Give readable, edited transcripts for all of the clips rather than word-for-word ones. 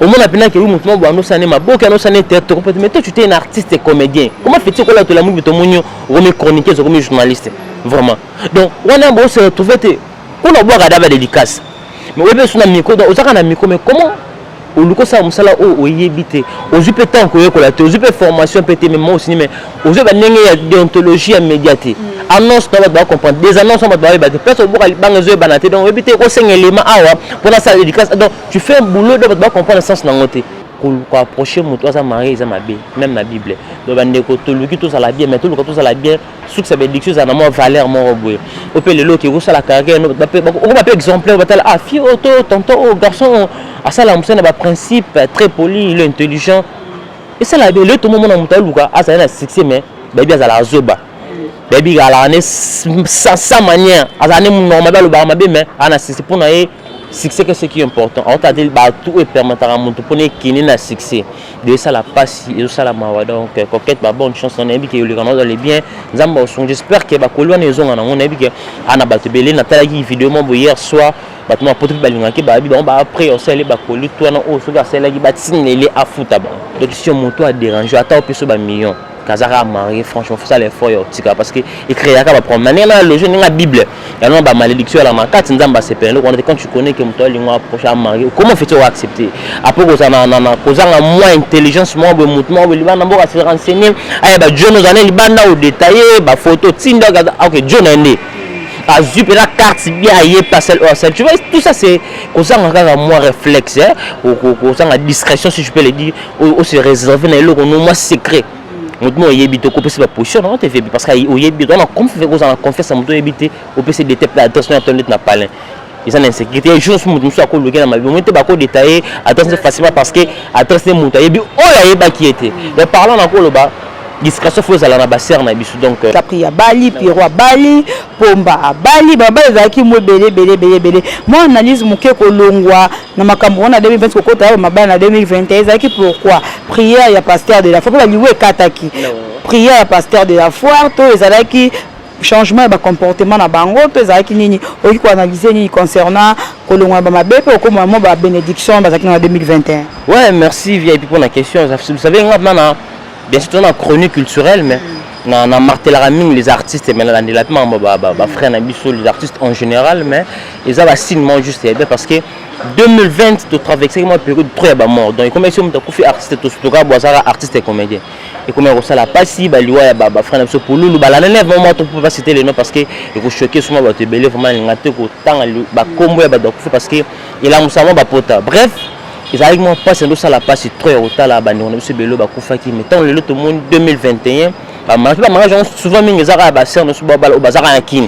Au moins, après, que vous m'avez dit que ma boque, mais toi, tu es un artiste et comédien. Comment fais-tu que tu as mis ton monio, comme chroniqueur, comme journaliste? Vraiment. Donc, on a se retrouver, on a beau regarder la dédicace. Mais on a sur un micro, mais comment? Au lieu ça, on s'est là, au yébité. Aux yeux tant que aux yeux formation, peut-être même moi aussi, mais aux yeux déontologie immédiate. Annonce, on va comprendre. Des annonces, on va comprendre. Personne ne va comprendre. Donc, on va comprendre 5 éléments pour la salle dédicace. Donc, tu fais un boulot, on va comprendre le sens de la note. Pour approcher mon toit, ça marie, ça m'a bien, même la Bible. Donc, tout le qui tout ça la bien, mais tout le qui tout ça la bien, ce que ça veut dire que ça n'a pas valeur, mon robot. On peut le lot qui roule la carrière, on va pas exemplaire, on va dire ah fille, auto, tonton, garçon, à ça la musique n'a pas principe, très poli, il est intelligent. Et ça la bien, le tout le monde a monté le gars, ah ça a succès, mais baby à la zoba, baby à la sans manière, à la normal le bar ma bien, mais à la succès pour nous. Succès que ce qui est important. On t'a dit tout est permettre à mon pour qu'il ait un succès. De ça la passe et ça la mawa donc coquette bonne chance on a dit que le canal dans les biens. J'espère que ba kolwa ne zonga na on a dit que ana ba tebele na tala ki vidéo mo hier soir ba tuma potu balinga ke ba bi ba après on s'est ba kolu toi na o so ga sela ki ba tinele afuta ba. Donc si mon toit dérange attends pe so ba million. Kazara marié franchement faut ça les fois parce que il crée ka ba prendre manière le jeu na Bible. Il y a une malédiction à la marquette, quand tu connais que tu es proche à marier, comment fais-tu accepter? Après, tu as moins intelligence, moins de mouvement, tu as renseigné, Dieu nous a dit, détaillé, photo, ok, Dieu n'a dit. La carte bien tu vois, tout ça c'est moins réflexe, la discrétion, si je peux le dire, ou se réserver dans le moins secret. Maintenant, il y a des position parce qu'il y a des confiance à mon éviter au PC de attention à ton n'a pas ils ont insécurité les choses nous soit coloqué dans ma vie on pas détaillé attention facilement parce que attention mon taille bi oh là qui était mais parlant encore le bas discrétion faut aller na basser na biso donc Capri à Bali Pierrot à Bali Pomba à Bali baba ezaki mo belé moi analyse mon ke kolongwa na makambo na 2020 ko kota mabana na 2021 ezaki pourquoi prière ya pasteur de la foi ba liwe kataki prière ya pasteur de la foi to ezalaki changement de comportement na bango to ezalaki nini oki ko analyser ni concernant kolongwa ba mabepe ko mo ba bénédiction bazaki na 2021. Ouais, merci VIP pour la question. Vous savez maintenant bien sûr, on a chronique culturelle, mais on a martelé les artistes, mais frère les artistes en général, mais ils ont signement juste parce que 2020, tu travailles avec une période très mort. Donc, comme si on a fait artiste, tout artiste et comédien. Et comme on a pas si, frère pour nous, vraiment, on peut pas citer les noms parce que il faut choquer souvent, vraiment, il y a combo parce que il a un pota. Bref. Ils arrivent pas c'est ça la passe trop au là bani on a bello ba kufaki mettons le tout monde 2021 ba mariage souvent mingi zara ba sœur no suba bal au bazar en kin.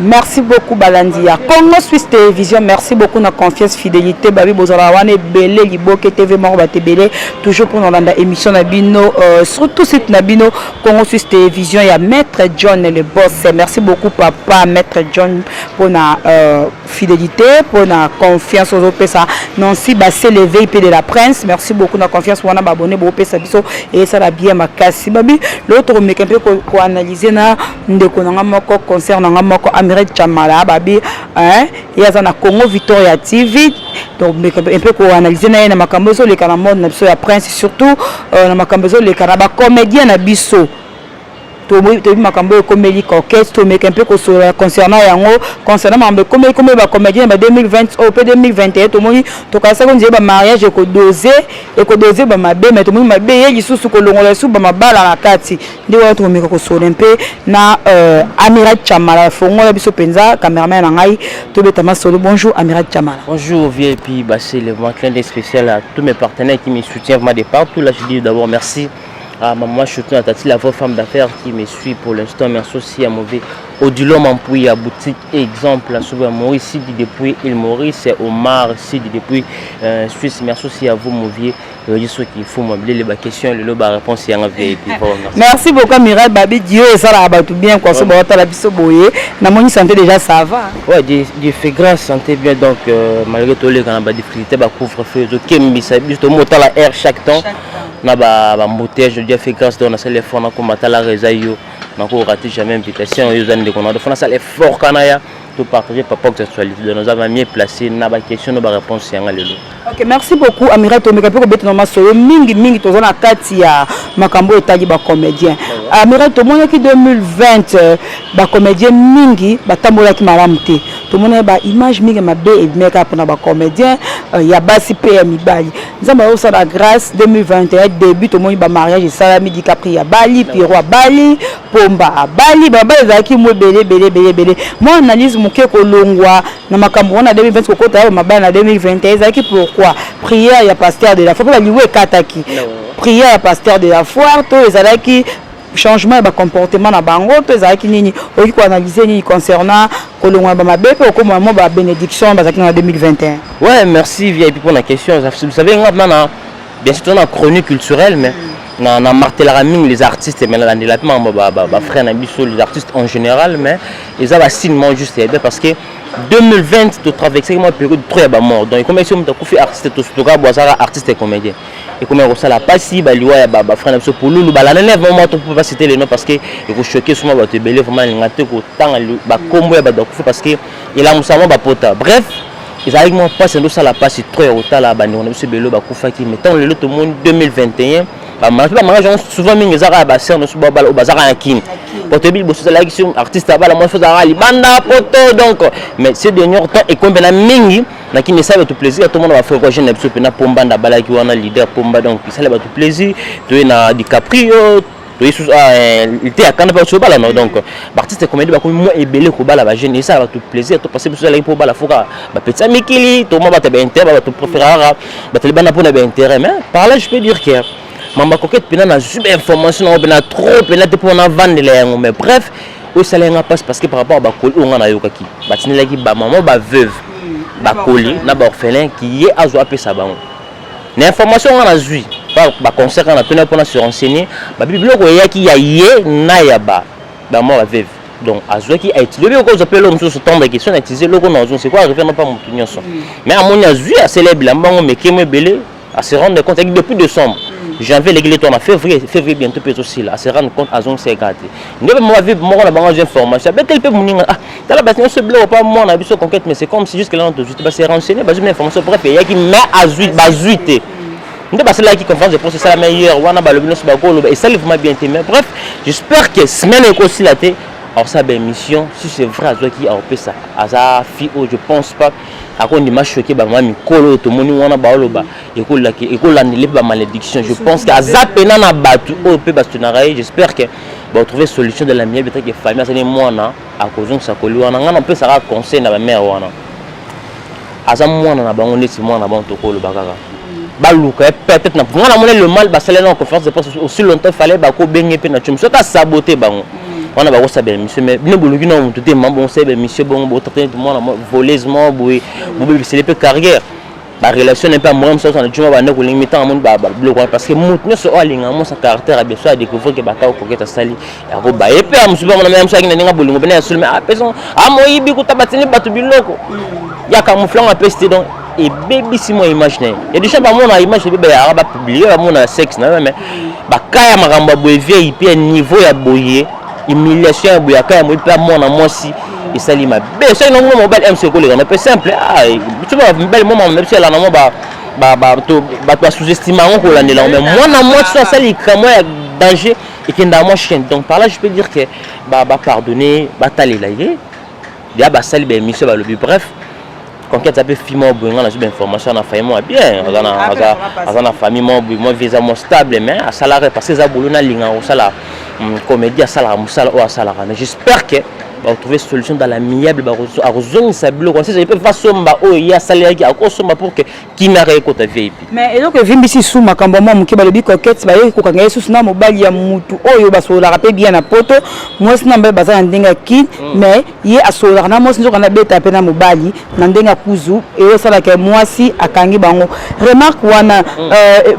Merci beaucoup Balandia. Congo Suisse Télévision, merci beaucoup na confiance fidélité babi bozala wane belé liboke TV Morba Tebele toujours pour dans la émission Nabino surtout cette Nabino Congo Suisse Télévision il y a Maître John le boss. Merci beaucoup papa Maître John pour la fidélité, pour la confiance aux autres ça. Non si bah c'est le VIP de la Prince. Merci beaucoup na confiance pour na abonné pour pesa biso et ça la bien makasi babi. L'autre mais qu'on analyser na ndeko na moko concernant moko Chamala babi hein il y a na Congo Victoria TV donc un peu pour analyser na makambo so le kanamon na biso ya Prince surtout na makambo so le kanaba comédien na biso to makambo comme les coquettes to make un peu concernant yango concernant makambo comme ba comédien ba 2020 au 2021 to moni to kasa ko nzeba mariage ko doser ba mabe mais to moni mabe ye lisusu ko longola su ba mabala na kati ndi wa to meka ko sona un peu na Amirat Chamala fongola biso penza cameraman na ngai to betama solo. Bonjour Amirat Chamala. Bonjour VIP, c'est le clin d'œil spécial à tous mes partenaires qui me soutiennent de partout. Là, je dis d'abord merci à maman Choutou, à Tati, la vraie femme d'affaires qui me suit pour l'instant. Merci aussi à Mauvais Odilon Mampoui, à Boutique Exemple, à Souba Maurice, Sidi depuis Île Maurice, Omar, Sidi depuis Suisse. Merci aussi à vous, Mauvier. Ceux qui font m'appeler les questions, les réponses, il y a un VIP. Merci beaucoup, Amirat Babi. Dieu, ça va tout bien. Quand on va la biso boye, na moni santé déjà ça va. Ouais, Dieu fait grâce, santé bien. Donc, malgré tout les grandes difficultés, bah couvre-feu, donc Kembi, ça juste au moteur la air chaque temps. Na ba mbotège, Dieu fait grâce. Donc, on a ça les forts, on a combattu la résaillon. On a raté jamais invitation. Ils ont dit qu'on a fait ça les forts canaya. Tout partager papa que actualité. Nous avons mieux placé. Na ba question, na ba réponse, c'est un lelo. Ok, merci beaucoup Amirat Omeka pour que nous solo mingi tozo na kati ya makambo etali ba comédien. Amirat tomona ki 2020 ba comédien mingi batambola ki malamu te. Tomona ba image mingi mabe et make-up na ba comédien ya basi pe ya mibali. Nzamba osa la grâce 2021 début tomoni ba mariage Salami DiCaprio ya Bali, Pierrot à Bali, Pomba à Bali, baba ezaki mo belé. Moi analyse moke ko longwa na makambo na 2020 ko kota ya mabana na 2021 ezaki pourquoi prière ya pasteur de la foi la liwe kataki prière ya pasteur de la foi to ezalaki changement ba comportement na bango to ezalaki nini oki ko analyser ni concernant kolongwa ba mabepe ko moment ba bénédiction bazaki na 2021. Ouais, merci VIP pour la question. Vous savez maintenant bien sûr on a chronique culturelle mais na martelaming les artistes mais là ba frère na biso les artistes en général mais ils ont signement juste parce que 2020 tu traversé une période très bas mort donc comme si on t'a fait artiste tout cas boisara artiste et comédien et comme on ça la passi ba liwa ba frère na biso pour lulu ba la nene vraiment tu peux pas citer les noms parce que il faut choquer souvent ba te belé vraiment ngate ko tanga ba kombo ya ba dokufa parce que il a musama ba pota bref ils arrivent moi pas c'est ça la passi trop au là ba on a biso belé ba kufa qui mettons le tout monde 2021 ba mariage souvent mingi zara ba sœur no suba bala bazara yakini poto bi bosso la question artiste bala moi faisara libanda poto donc mais ces derniers temps et comme na mingi na qui ne savent tout plaisir tout le monde va faire quoi je n'ai pas na pomba na bala qui wana leader pomba donc ça va tout plaisir tu na DiCaprio tu il était à quand pas sur bala non donc artiste comédie ba comme moi et belé ko bala ba jeune et ça va tout plaisir tout passer sur la pour bala foka ba petit mikili tout moi ba te intérêt ba tout préférera ba te libana pour na intérêt mais par là je peux dire que Mamba coquette pena na super information na trop pena te pour na vendre les mais bref au salaire passe parce que par rapport à bakoli on a yokaki batinela ki ba maman ba veuve bakoli na ba orphelin qui est azo apé ça ba l'information on a zui ba concert on a tenu pour se renseigner ba bibliothèque ya ki ya ye na ya ba maman ba veuve donc azo qui a été le ko appelle l'homme sur ce temps de question utiliser le ko na zone c'est quoi arriver non pas mon nyonso mais à mon azui a célèbre la bango mais qui me belé à se rendre compte depuis décembre janvier l'église tourne en février bientôt peut aussi là à se rendre compte à zone c'est gâté ne me moi vivre moi on a bango information mais tel peut moninga ah dans la base ce bleu pas moi on a vu ce conquête mais c'est comme si juste que là on te juste pas se renseigner base une information bref il y a qui met azuite bazuite ne pas cela qui conférence de procès ça la meilleure wana ba le bino ba ko et ça livre bien mais bref j'espère que semaine aussi la té alors ça ben mission si c'est vrai azo qui a opé ça aza fi je pense pas à quoi on m'a choqué ba mami kolo to moni wana ba oloba école annulé ba malédiction je pense que aza pena na batu opé parce que j'espère que va trouver solution de la mienne peut-être que famille ça moi na à cause de ça koli wana ngana peut ça conseil na ba mère wana aza moi na ba on est moi na ba to kolo ba kaka ba luka peut-être na ngana mona le mal ba sala na conférence de presse aussi longtemps fallait ba ko benye pe na chum so ka saboter bango on a beaucoup saber monsieur mais ne bologi na on tout membre on sait monsieur bon traiter tout monde voleusement boui c'est les peu carrière la relation n'est pas moi ça on a toujours ba ne ko limiter en monde ba parce que mutne so alinga mo sa caractère bien sûr à découvrir que ba ka ko keta sali ya ko ba et puis monsieur ba na même ça qui na bolingo bena sur mais ah personne ah moi ibi ko tabatini batu biloko ya camouflant un peu c'était donc et baby si moi imaginer et déjà ba mon image bébé ya ba publier ba mon sexe na mais ba kaya makamba boye vieille puis niveau ya boye humiliation ya boya kaya mo pe mona moi si et ça lima be ça non mobile MC ko le on peut simple ah tu vois belle moment même si là na mo ba sous-estimant ko la mais moi na moi ça ça li kamo ya danger et qui est dans mon chien. Donc par là, je peux dire que pardonner, taler là, il y a sali ben mission le but. Bref, conquête ça peut filmer bon, on a une information, on a fait moi bien, on a famille moi visa moi stable, mais à salaire parce que ça boulot na linga au salaire, comédie à salaire, ou à salaire. Mais j'espère que va trouver solution dans l'amiable à rejoindre sa bloc comme ça il peut faire somba oh il y a salaire qui a quoi somba pour que qui n'a rien côté VIP mais et donc vimbi sous makambo mo muke balobi coquette ba ko kanga yesu na mobali ya mutu oyo basola rappel bien na poto moi sina mbe bazana ndenga ki mais ye asola na moi sinzo kana beta pe na mobali na ndenga kuzu et sala ke moi si akangi bango remarque wana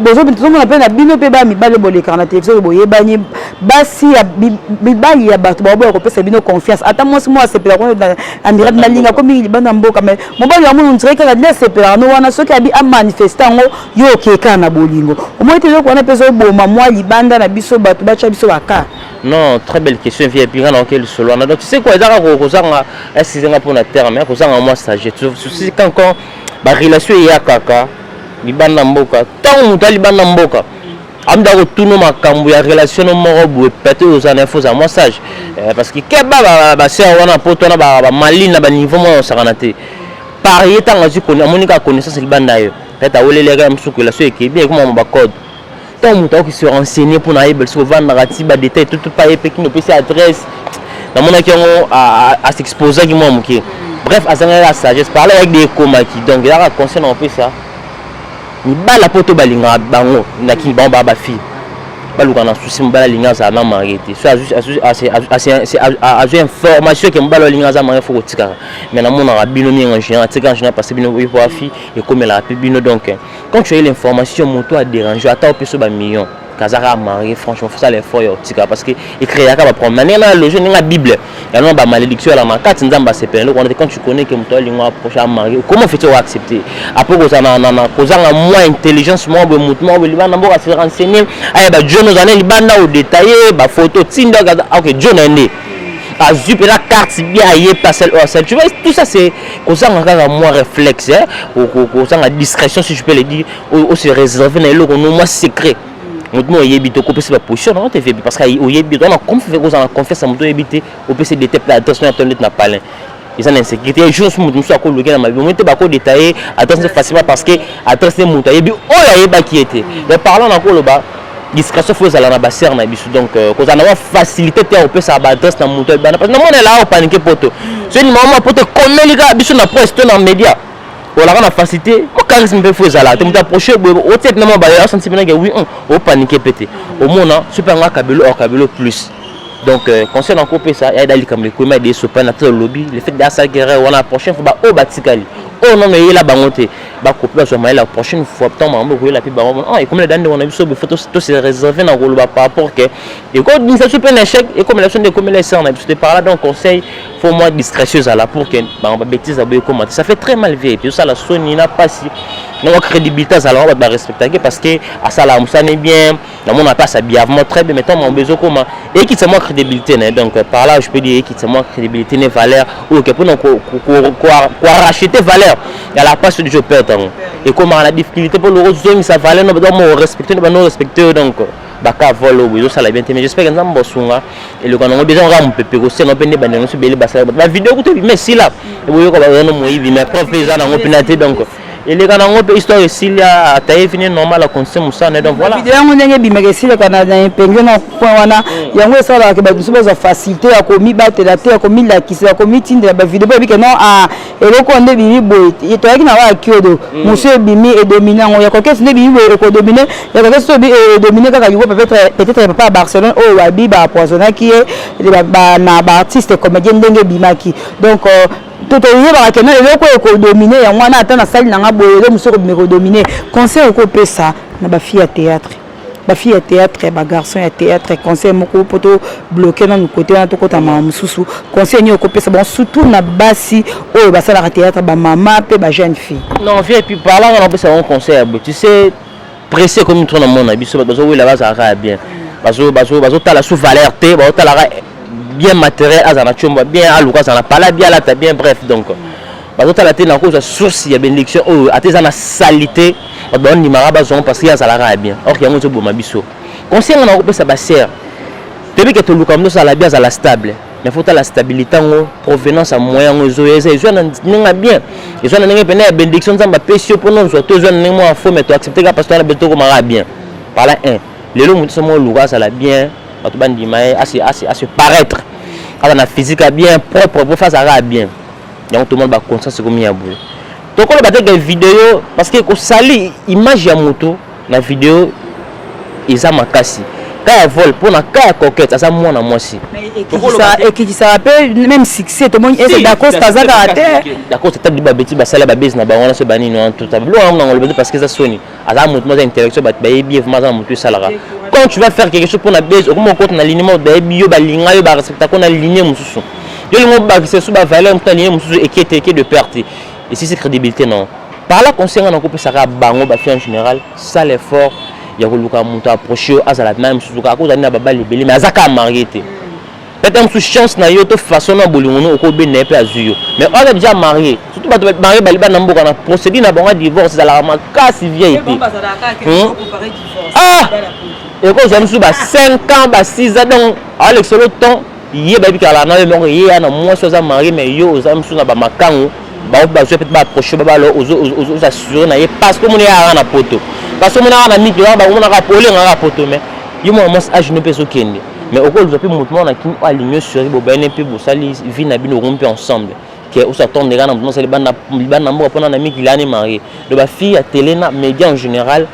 bozo bintu mo na pe na bino pe ba mi bale boleka na télévision boye bani basi ya bibali ya bato ba ko pesa bino confiance. Attends, moi, c'est pour la ligne comme il est mboka mais mon bali ya mon dirait que la laisse c'est no wana soki abi a manifester ngo yo keka na bolingo au moins te ko na peso boma moi libanda na biso bato bacha biso baka. Non, très belle question via puis dans quel solo donc tu sais quoi ezaka ko zanga est-ce que pour na terme mais ko zanga moi sage tu sais quand ba relation ya kaka libanda mboka tant muta libanda mboka amda ko tuno makambo ya relation moko boye pété aux infos à moi sage parce que keba ba sœur wana poto na ba malina ba niveau mo sakanate par étant azu ko amonika connaissance libanda yo peut-être awelele ga msuku la so ekebi comme ba code tant muta qui se renseigner pour na yebel so vendre narrative ba détail tout pas epeki no pesi adresse na mona ki ngo à s'exposer qui moi muki bref azanga la sagesse parler avec des komaki donc il y a conseil on fait ça ni bala poto balinga bango na ki ba fille baluka na souci mbala linga za na marité so c'est information que mbala linga za maré faut tika mais na mona bino ni en général tika en général parce que bino oui pour fille et comme la bino donc quand tu as l'information moto a dérangé attends peso ba million kazara marié franchement faut ça les fois tika parce que écrit ya ka ba problème na le jeune na bible ya non ba malédiction la makati nzamba c'est peine quand tu connais que moto linga approche à marié comment fais-tu accepter après ko za na kozanga moins intelligence moins be moto moins libana mboka se renseigner ay ba nous allons libanda au détaillé ba photo tinda OK John ende azupe la carte bien ayé parcelle ou celle tu vois tout ça c'est kozanga kaka moi réflexe kozanga discrétion si je peux le dire ou se réserver na eloko no moi secret mutu yebi to ko pesa ba position na TV parce que yebi on a confiance à mutu yebi au PC de tête attention à ton na palin ils ont insécurité et juste mutu so ko loquer na mabi mutu ba ko détailler attention facilement parce que attention mutu yebi o ya yeba qui était mais parlant na ko loba discrétion faut aller na ba serre na biso donc ko za na facilité te au pesa ba adresse na mutu ba parce que na mona là au paniquer poto c'est une maman poto comme les gars biso na presse to na média voilà on a facilité au charisme be faut aller te mutu approcher au tête na ba ya senti bien que oui on paniquer pété au mona super nga kabelo or kabelo plus donc concernant couper ça ya dali comme les comment des sopa na lobby le fait d'assa guerre on a prochaine fois ba o batikali oh non mais il a bangoté ba couper sur la prochaine fois tant mambo ko la pi ba et comme les dande on a vu sur photo tout c'est réservé na rolo par rapport que et quand une ça super échec et comme l'action de comme les sœurs on a c'était par là donc conseil faut moi discrétion à la pour que ba bêtise à boyer comment ça fait très mal vu et puis ça la Sony n'a pas si non crédibilité alors on va respecter parce que à ça là ça n'est bien dans mon pas ça bien très bien mettons mon besoin comment et qui c'est moi crédibilité donc par là je peux dire qui c'est moi crédibilité ne valeur ou que pour nous quoi racheter valeur il y a la place du jeu perdre et comment la difficulté pour le zone ça valeur nous doit respecter nous respecter donc baka volo oui ça la bien mais j'espère que nous allons bosunga et le quand on déjà on va peut aussi on peut ne banner sur belle basa la vidéo que tu mais si là et vous voyez qu'on va nous mais prof les gens on peut donc et les gars on peut histoire ici là taille fini normal à consommer ça donc voilà vidéo on ndenge bimaka ici le Canada pengue na point wana yango ça là que ba biso ba facilité ya komi batela te ya komi la kisi ya komi tinde ba vidéo bi que non eloko nde bimi boy et toi qui na wa kiodo monsieur bimi et dominant ya ko kesi nde bimi boy ko dominer ya ko kesi bi dominer kaka yuko peut-être papa à Barcelone o wabi ba poisonner qui est ba na ba artiste comédien ndenge bimaki donc tout est là que non eloko ko dominer ya mwana ata na salle na boye le monsieur ko dominer conseil ko pesa na ba fille à théâtre ba fille à théâtre ba garçon à théâtre conseil moko poto bloqué dans côté na to kota ma mususu conseil ni ko pesa bon surtout na basi o ba sala théâtre ba maman pe ba jeune fille non viens puis parlant on pesa un conseil tu sais pressé comme trop dans mon habit bazo oui là ça va bien bazo ta la sous valeur te ba ta la bien matériel azana chomba bien aluka ça na pas bien là bien bref donc bazo ta la te na cause source ya bénédiction o ateza salité on ni maraba zon parce qu'il y a ça la bien or qu'il y a mon bo mabiso conseil on a repé ça ba serre depuis que tu luka mdo ça la bien à la stable mais faut la stabilité en provenance à moyen aux OEZ ils ont bien ils ont une bénédiction dans ma péché pour nous soit tous un moi faut mais tu accepter parce que la béto comme bien par là un les lots sont mon luka ça la bien tu ban di mai à se paraître à la physique bien propre pour faire ça bien donc tout le monde va conscience comme il y a boule donc on va des vidéos parce que ko sali image ya moto na vidéo ils a makasi quand elle vole pour na cas coquette ça moi na moi aussi et qui ça appelle même succès tout le monde est d'accord ça ça d'accord c'est du babeti ba sala ba business na ba wana se bani non tout ça lo on le parce que ça soni ça moto moi interaction ba bien vraiment ça moto salara quand tu vas faire quelque chose pour na base au moment quand na alignement ba bio ba linga yo ba respecta qu'on aligner mususu yo le ba c'est sous ba valeur on aligner mususu et qui est de perte et si c'est crédibilité non par là concernant on coupe ça bango ba fait en général ça l'effort il y a que monter approcher à la même chose à cause d'ana baba libellé mais azaka marié peut-être sous chance na yo to façon na bolingono ko be nepe azuyo mais on est déjà marié surtout ba marié baliba na mboka na procédure na bango divorce ça la casse vieille ah et quand j'aime sous ba 5 ans ba 6 ans donc à l'excellent temps yé ba bikala na yo yé na moi ça marié mais yo ozam sous na ba makango ba peut-être ba approcher ba aux assurer na parce que mon ya na poto parce que mon a mis là ba on a rapolé na poto mais yo moi âge ne peut se kende mais au col depuis mouvement na qui aligné sur bo ben peu bo sali vie na bino rompe ensemble que on s'attend des gars dans c'est les bana mbo pona na mi qui l'année marié de ba fille à télé na média en général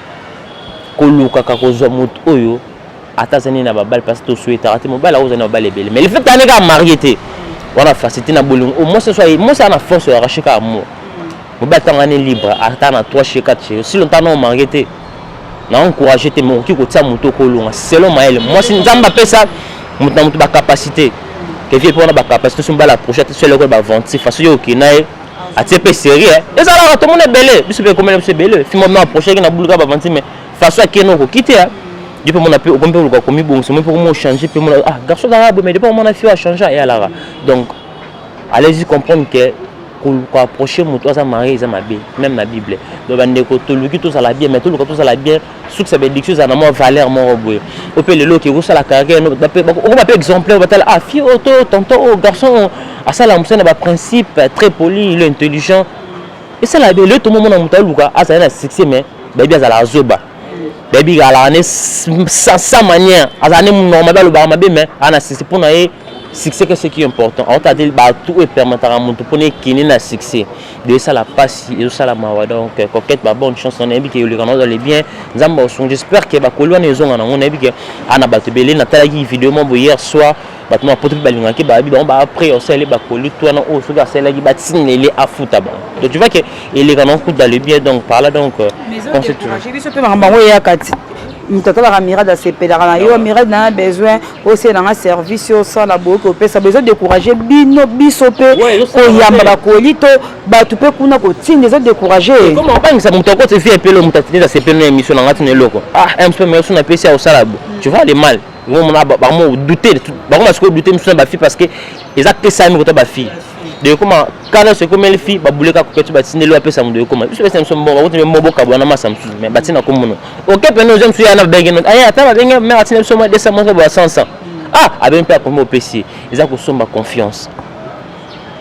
ko luka ka ko zo moto oyo atazani na babal parce que to souhaiter rater mo bala ozana babal ebele mais le fait d'aller ga marié té on a facilité na bolong au moins ce soit moi ça na force à arracher ka mo mo ba tangane libre attendre 3 chez 4 chez si longtemps non marié té na encourager tes mon qui ko tsa moto ko longa selon maël moi si nzamba pesa moto ba capacité que vie pour na ba capacité sur ba la prochaine sur le ko ba vendre face yo ki na a tpe sérieux et ça là tout le monde est belé biso pe comme c'est belé fi mo na prochain qui na buluka ba vendre mais face à qui non ko quitter je peux mon appel au compte ko komi bon c'est moi pour moi changer pe mon ah garçon d'arabe mais depuis mon affaire a changé et alors donc allez-y comprendre que pour approcher moto ça marié ça mabé même la bible donc bande ko to luki tout ça la bien mais tout le tout ça la bien sous que ça veut dire que ça na moi valeur mon robot au pe le lo qui ça la carrière on va pas exemplaire on va ah fille auto tonton oh garçon à ça la monsieur na ba principe très poli il est intelligent et ça la bien le tout le monde na moto luka à ça na succès mais baby ça la zoba baby à la sans manière à ça ne normal le ba mabé mais ana c'est pour na succès que ce qui est important on t'a dit bah tout est permettre à mon pour ne qui n'a succès de ça la passe et ça la mawa donc coquette bah bonne chance on a dit que le canal dans les bien nzamba j'espère que bah kolwa nezo ngana on a dit que ana batebele na tala ki vidéo mo hier soir bah no apotre balinga ki bah bah après on sait les bah kolu toi na o so ga sela ki bah tinele a futa bah donc tu vois que il est quand on dans le bien donc par là donc j'ai vu ce peu bango ya kati mutata la mirade à sepédara yo mirade na besoin aussi dans un service au sang la beaucoup ça besoin décourager bino bisope ko yamba ba kolito ba tu peux kuna ko tine des autres décourager comment on pas ça mutako te fait pelo mutatine da sepéno émission na ngati ne loko ah un peu mais on a payé au salabo tu vois les mal ils vont douter ba comment est-ce que douter monsieur ba fille parce que exactement ça me ba fille de comment quand c'est comme les filles ba bouleka ko ketu ba tine lo apesa mu de comment je sais son bon ba wote mo boka bona ma samsu mais ba tina ko mono OK pe no j'aime suya na bengen ay ata ba bengen mais atine so mo de ça mo ba 500 ah a ben pas comme au PC ils a ko somba confiance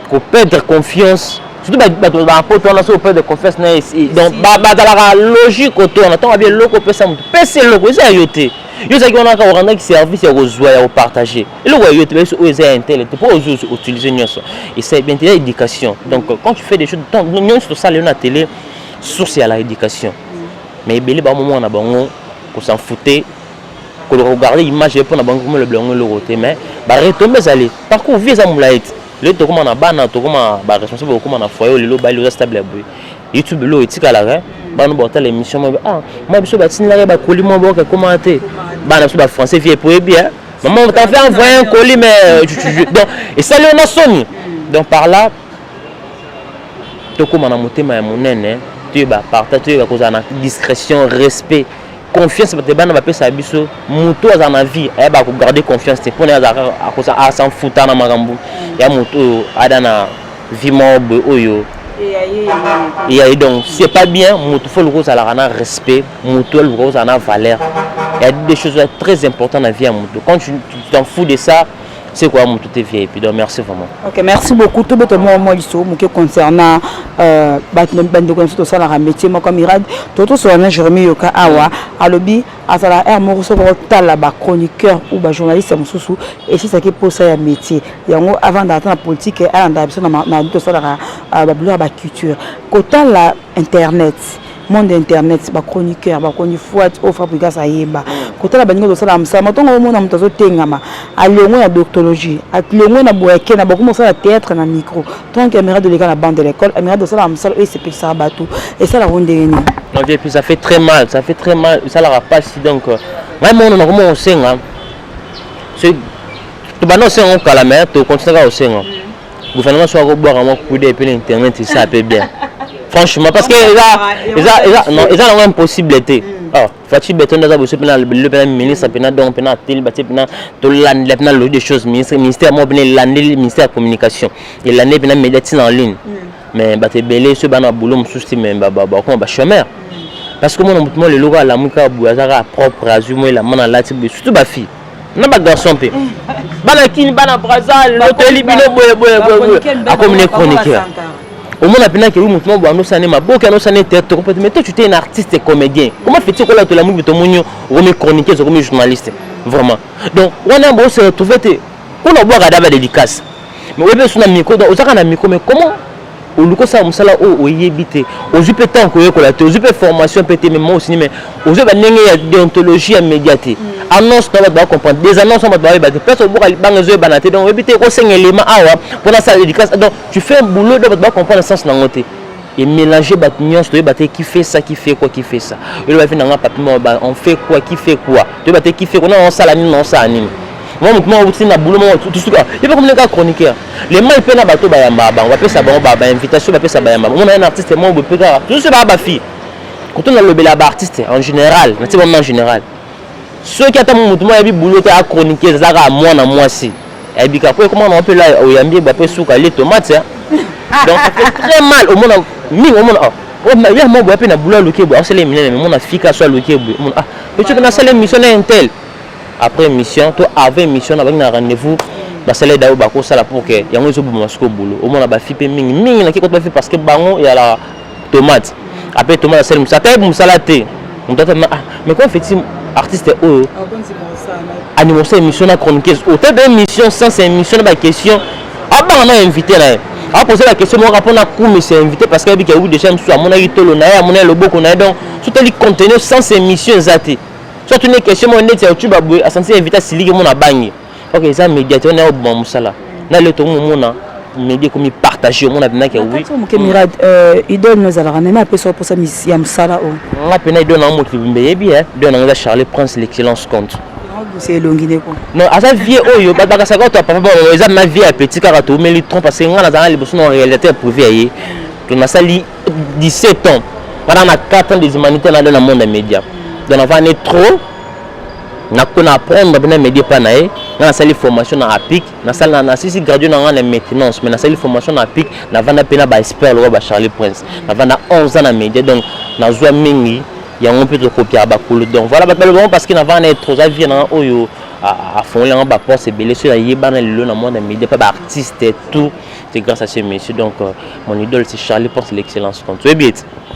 ko perdre confiance surtout ba poto na so perdre confiance na donc ba la logique auto on attend bien loko pesa mu PC loko ça yoté yo ça qui on a ka rendre service ya kozwa ya partager et le yoté ba so oza intel pour utiliser nyonso et c'est bien l'éducation donc quand tu fais des choses nyonso ça le na télé source à la éducation mais belé ba moment na bango ko s'en fouter ko regarder image pour na bango comme le blanc le roté mais ba retomber zali parcours vie za moulaït le to comme na bana to comme ba responsable comme na foyer le lo ba le stable boy YouTube lo etika la re ba no bota l'émission ah moi biso ba tinela ba colis moi boka commenter ba na biso ba français vie pour bien maman t'as fait envoyer un colis mais donc et ça le na soni donc par là to comme na motema ya monene tu ba partager ba cause na discrétion respect confiance ba te bana ba pesa biso moto za na vie e ba ko garder confiance te pour na za a cause a sans fouta na makambu ya moto adana vie mob oyo et donc c'est pas bien moto faut le rose à la rana respect moto le rose à la valeur Il y a des choses très importantes dans la vie à Moutou. Quand tu t'en fous de ça, c'est quoi Moutou t'es vieille. Puis donc merci vraiment. Ok, merci beaucoup. Tout le monde concernant la métier, moi comme Irad, tout ça on Jérémy Yoka Awa, alobi azala air mo so tala ba chroniqueur ou ba journaliste mususu et c'est ça qui pose ça métier. Yango avant d'entrer en politique, elle en a besoin na tout ça la ba culture. Kota la internet. Monde internet ba chroniqueur ba koni fois offre pour gasa yeba kotala baningo do sala msa matongo mona mutazo tengama alongo ya doctologie alongo na boyake na beaucoup ça théâtre na micro ton caméra de l'école la bande de l'école caméra de sala msa et c'est pour ça batou et ça la ronde ni non et puis ça fait très mal ça la pas si donc vraiment on a comment on sait c'est tu vas non c'est on calamère tu continues au sait gouvernement soit boire un coup de puis l'internet ça peut bien. Franchement, parce que ils ont une possibilité. Ah, Fatih Beton a besoin de ministre, donc des choses, ministère de la communication, et l'année de médecine en ligne. Mais bah belé ce bana boulot souci mais comme chômeur. Parce que moi le logo à la muka boazara propre azumé la main à la type surtout ba fille. Non pas garçon pe. Bana kin bana brazal, l'hôtel bino boy à communiquer chroniqueur. Au moins, on a que vous montrez que ça n'est pas beau, que ça n'est pas théâtre. Mais toi, tu es un artiste et comédien. Comment fais-tu que là, tu as la mouille de ton mounion, comme chroniqueur, comme journaliste. Vraiment. Donc, on a beau se retrouver, on a beau regarder des dédicaces. Mais on a besoin d'un micro, on a un micro, mais comment au lieu ça, on s'en au yébité. Aux yeux pétants, aux yeux formation, pété, mais moi aussi, mais aux yeux de déontologie immédiate. Annonce, on va comprendre. Des annonces, on va comprendre. Personne ne va les banater. Donc, éviter qu'on s'en élément pour la salle d'éducation. Donc, tu fais un boulot, on va comprendre le sens de la montée. Et mélanger qui fait ça, qui fait quoi, qui fait ça. Et là, on fait quoi, qui fait quoi. Tu vas qui fait quoi, non, on s'anime, non, ça anime. Moi, je suis boulot, tout ce il pas comme les gars chroniqueurs. Les mains, ils peuvent bateau, on va appeler ça, invitation, on va appeler ça, on a un artiste, moi, on peut pas. Tout ce que ma fille. Quand on a le artiste, en général, en général. Ceux qui attendent mon mouvement, ils boulot à chroniquer, ça à moi, aussi. Et puis après, comment on peut là, au Yambi, après, sous les tomates, donc ça fait très mal au monde. Oh, mais il y a moi, je vais boulot, c'est les mineurs, mais mon fille, soit le ah, mais tu peux faire l'émission intel. Après mission, toi avec mission, avec un rendez-vous, c'est les d'ailleurs bako ça là pour que y a un jour pour boulot. Au moins la bafi pe mingi na qui compte faire parce que bango il y a la tomate. Après tomate c'est ça taille pour salade. On doit mais quoi fait-il artiste oh animation émission na chroniqueuse. Autant d'émission sans c'est émission na question. Ah ben on a invité là. A poser la question, moi répondre à coup mais c'est invité parce qu'il y a eu déjà à mon avis tolo na mon le beau qu'on a donc tout les contenu sans émission zaté. Surtout une question moi net YouTube a censé inviter à Sili mon a bagné. OK, ça médiateur na bon musala. Na le to mon na média comme partager mon a bien que oui. OK Mirad idole nous allons même appeler ça pour ça ya musala o. On a peine idole na mo qui mbé bien, donne na Charles Prince l'excellence compte. C'est longuine quoi. Non, à sa vie oyo ba ka sakota papa bon, ça ma vie à petit karato mais les trompe parce que ngana za liboso en réalité privé to na sali 17 ans. Pendant 4 ans des humanités dans le monde des médias. Donc on va aller trop na apprendre dans les médias pas naé na sali formation na APIC na sali na sisi gradué na la maintenance mais na sali formation na APIC na vana pena ba expert le ba Charles Prince na vana 11 ans na médias donc na zoa mingi ya on peut copier ba cool donc voilà ba parce que na vana trop ça vient oyo à fond là on ba pour se belé sur yeba na le na monde des médias pas artiste et tout c'est grâce à ce monsieur donc mon idole c'est Charles Prince l'excellence compte tu es bien.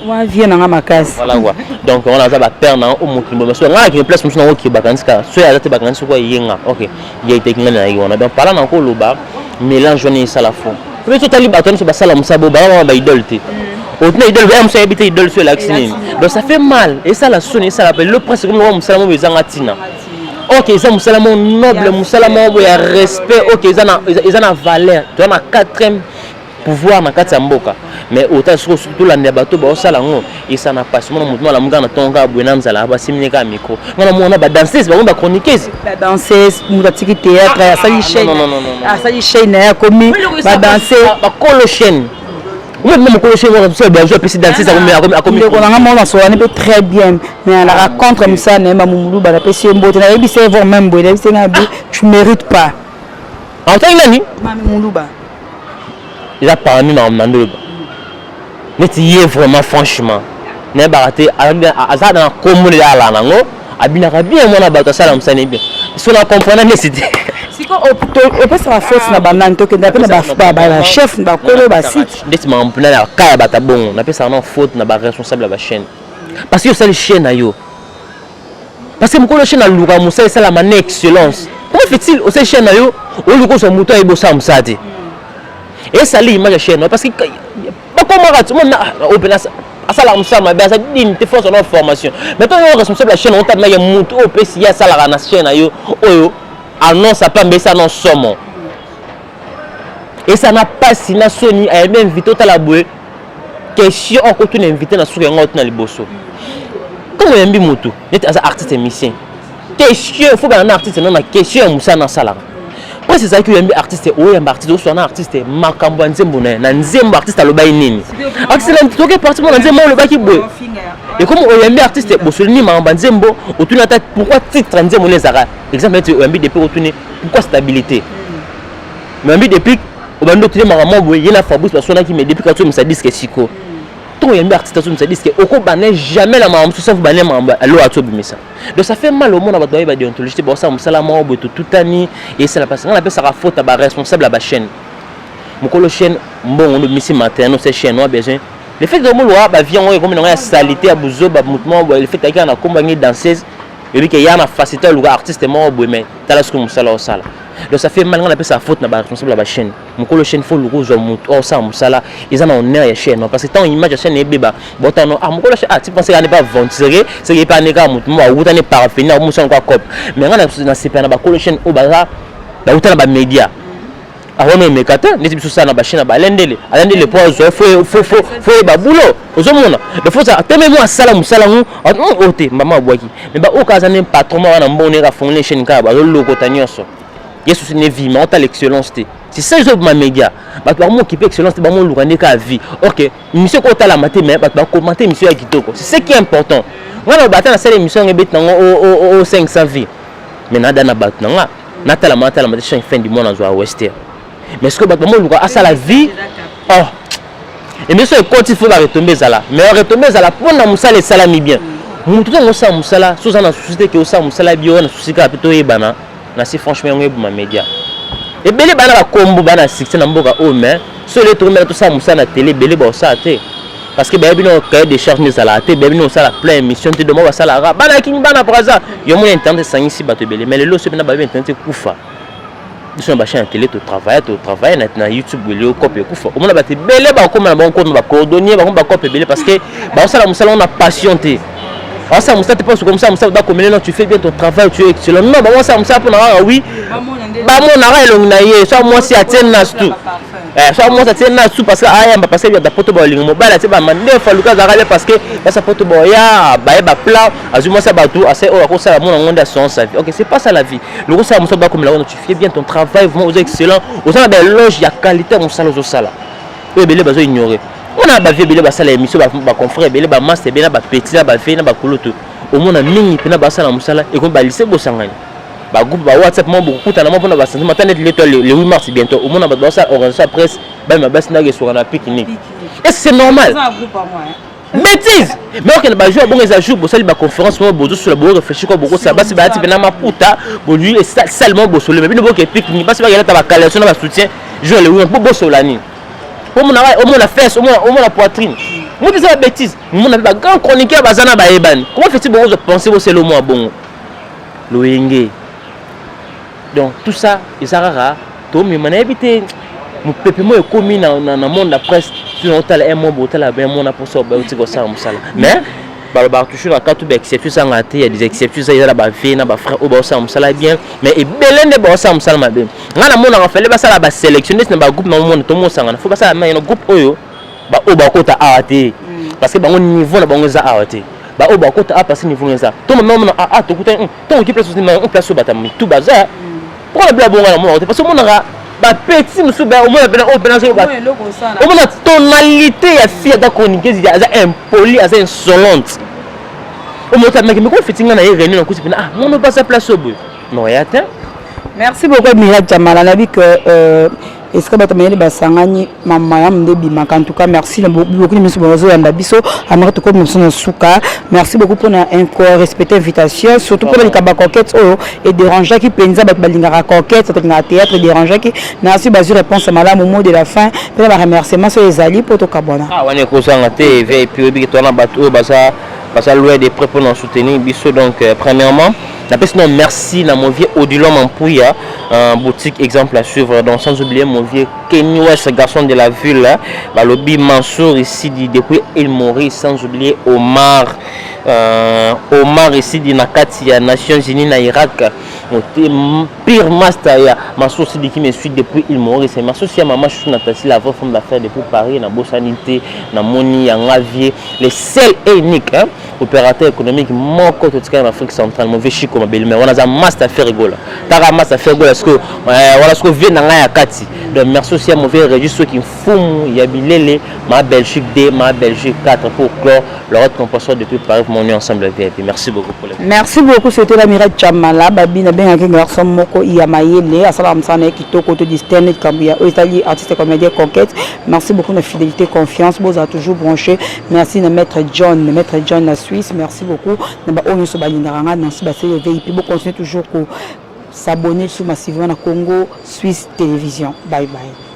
Moi viens na makasi. Voilà quoi. Donc on a ça ba père na o mokimbo mais so nga ki place musu na ki bakanska so ya te bakansi ko yenga. OK. Il était ngana na yona donc parlant na ko loba mélange on ça la fond. Mais tout ali baton so ba sala musabo ba ba idole te. Autant idole ba musa habiter idole sur l'axine. Donc ça fait mal et ça la sonne ça l'appelle le prince comme musala mo bezanga tina. OK, ça musala mo noble musala mo ya respect. OK, ça na valeur. Tu as ma 4e pouvoir na kati ya mboka mais autant surtout la bato ba osala ngo et ça n'a pas mon mouvement la mungana tonga bwena nzala ba simnika micro ngana mona ba danseuse ba chroniqueuse la danseuse muta tiki théâtre ya sali chaîne a sali chaîne ya komi ba danser ba colo chaîne ou même colo chaîne on se ba jouer petit danseuse a komi ko nga mona so ne peut très bien mais la raconte comme ça ne ba mumulu ba pesi mbote na yebi c'est vraiment même boy c'est ngabi tu mérites pas en tant que nani mami muluba il a parlé dans Mandolo. Mais tu y es vraiment franchement. N'est pas raté. À ça dans la commune là nango. abinaka bien mwana bato asala musani bien so na comprendre nécessité siko opesa force na banani to kenda pe na ba chef na kolo ba site ndeti mampuna na kaya bata bongo na pesa na faute na ba responsable ba chaîne parce que ça les chaîne na yo parce que mukolo chaîne na luka musa esala ma excellence comment fait-il au chaîne na yo o luko so muto ebo sa musati et ça li image chaîne parce que pas comment rat mon opena asala musama ba sa din te force na formation maintenant yo responsable la chaîne on t'a na ya muto o pesi ya sala na chaîne na yo oyo annonce à pas mais ça non somme et ça n'a pas si na Sony a même invité à la boue question encore tout invité na souki ngot na liboso comme on mbi mutu net as artiste musicien question faut que un artiste na question musa na sala parce que ça que mbi artiste o yamba artiste o so na artiste makambo nzembo na nzembo artiste alobai nini excellent to que parti mo nzembo lo baki boue et comme on yamba artiste bosolini makambo nzembo otuna ta pourquoi titre nzembo les ara exemple tu yamba depuis otuni pourquoi stabilité mais yamba depuis au bando tu makambo boue yena Fabrice parce qui me depuis quand tu me ça disque siko ton yamba artiste tu me ça disque oko bané jamais la makambo sauf bané makambo alo atobimisa donc ça fait mal au monde ba ba déontologie bon ça musala mo bo tout ani et ça la passe on appelle ça faute ba responsable à ba chaîne mukolo chaîne bon on misi matin no c'est chaîne on a besoin le fait de mo loi ba vient on comme na salité à buzo ba mouvement le fait qu'il y a na compagnie danseuse et puis qu'il y a na facilité le artiste mo bo mais tala ce que musala au sala donc ça fait mal on appelle ça faute na ba responsable à ba chaîne mukolo chaîne faut le rouge au ça musala ils en ont honneur ya chaîne parce que tant image chaîne e beba botan ah mukolo chaîne ah tu penses qu'il n'est pas ventilé c'est pas neka mouvement ou tane parafina ou musa quoi cop mais on a na CP na ba kolo chaîne au baza ba utana ba média awono mekata neti biso sana ba chaîne ba lendele alendele po faut ba boulot ozomona de faut ça teme moi sala musala mu ote mama bwaki mais ba okaza ne patron wana mbone ka fongler chaîne ka ba loko tanyoso yesu c'est une vie mais on t'a l'excellence c'est ça je ma média ba to mo qui peut excellence ba mo lukane ka vie OK monsieur ko tala maté mais ba commenter monsieur ya kitoko c'est ce qui est important ngana ba ta na sala émission ngebet nango o 500 vie mais nada na bat nanga na tala maté chaque fin du mois na zo à Western mais ce que ba mo luka asa la vie oh et monsieur quand il faut retomber ça mais retomber ça pour na musala salami bien mutu ngo sa musala so za na société que sa musala bio na société ka pito yebana na si franchement on ma média et belé bana ba kombo bana 16 na mboka o mais so les tourner tout ça musa na télé belé ba ça té parce que ba bino cahier de charge ni sala té ba bino sala plein émission té demo ba sala ra bana king bana praza yo mon internet sangi si bato belé mais le lo so bina ba internet kufa ils ba chaîne télé to travail na YouTube belé copie kufa o mona ba té belé ba ko na ba ko ba coordonner ba copie belé parce que ba sala musala on a patienté. Ah ça Moussa t'es pas comme ça Moussa d'accord mais non tu fais bien ton travail tu es excellent non bah moi ça Moussa pour na oui bah mon ara elong na ye soit moi si atien na tout soit moi ça tient na tout parce que aya mba passer ya poto ba lingo mobile c'est ba mande faluka zarabe parce que ça poto ba ya ba plat azuma ça ba tout assez oh ko ça mon ngonda son sa vie OK c'est pas ça la vie le ko ça Moussa ba comme là tu fais bien ton travail vraiment excellent aux gens des loges ya qualité Moussa lo sala et belé bazo ignorer on a ba vie belé ba sala émission ba confrère belé ba master belé ba petit ba fait na ba koloto au monde mingi pena ba sala musala et ko ba lycée bo sangani ba groupe ba WhatsApp mo beaucoup tana mo pona ba sentiment tane le 8 mars bientôt au monde ba ça organisation presse ba ma bas na sur na pique-nique et c'est normal bêtise mais on ba jouer bon les jours bo sali ba conférence mo bo sur la bo réfléchir ko beaucoup ça ba si ba ti pena ma puta bo lui seulement bo solo mais bino bo ke pique-nique ba si ba yala ta ba calation na ba soutien jouer le 8 bo solani au moins la fesse au moins la poitrine moi c'est la bêtise mon avait pas grand chroniqueur bazana ba eban comment fait-il bon de penser c'est le moins bon loyenge donc tout ça ils arara to mi mana éviter mon peuple moi commis dans monde la presse sur hôtel un mois hôtel là ben mon a pour ça ba uti ko ça musala mais ba toujours à quatre exceptions ça ngate il y a des exceptions ça il y a ba vie na ba frère au ba ça musala bien mais et belende ba ça musala mabe ngana mon a fait ba ça ba sélectionner na ba groupe na monde to mo sangana faut ba ça na groupe oyo ba o ba kota awate parce que bango niveau na bango za awate ba o ba kota a passer niveau za to même a to kuta to ki place na on place ba tam tout baza pour le bla bonga na mo parce que mon a ba petit musu ba o mo na o pena so ba o mo na tonalité ya fille da chroniquer ya impoli as insolente o mo ta mais ko fitinga na réunion na kusi pena ah mon pas sa place au bout non ya ta merci beaucoup Mira Jamala na bi que est-ce que batameli basangani mama ya mdebi maka en tout cas merci beaucoup de monsieur bozo yanda biso amara to ko monsieur suka merci beaucoup pour na respecter invitation surtout pour les kaba coquette et déranger qui penza bat balinga coquette to na théâtre déranger qui merci bazu réponse malamu mot de la fin pour la remerciement sur les alliés pour to kabona wane ko sanga te et puis bi to na bato basa louer des prêts pour nous soutenir biso donc premièrement la personne merci na mon vieux Odilon Mampouya boutique exemple à suivre donc sans oublier mon vieux Kenny West garçon de la ville Balobi Mansour ici depuis Il Maurice sans oublier Omar ici di Nakati ya Nations Unies na Irak pire master ya Mansour Sidi qui me suit depuis Il Maurice et Mansour si maman chou Nathalie la vraie femme d'affaires depuis Paris na Bossanité na Moni ya Ngavier les seuls et uniques opérateur économique mon côté en Afrique centrale mon vieux Chico ma belle-mère on a un master affaire rigola tara master affaire rigola parce que voilà ce que vient na ya Kati donc merci aussi à mon vieux registre qui fou ya bilele ma Belgique 2 ma Belgique 4 pour clore le reste composant depuis Paris mon union ensemble VIP merci beaucoup pour merci beaucoup c'était l'amiral Chamala babi na benga garçon moko ya mayele asala msana kitoko to disterne kambuya Italie artiste comédien conquête merci beaucoup de fidélité confiance vous a toujours branché merci de maître John la Suisse merci beaucoup na ba onyo so balinganga na si ba VIP beaucoup continuer toujours ko s'abonner sur massivement na Congo Suisse Télévision bye bye.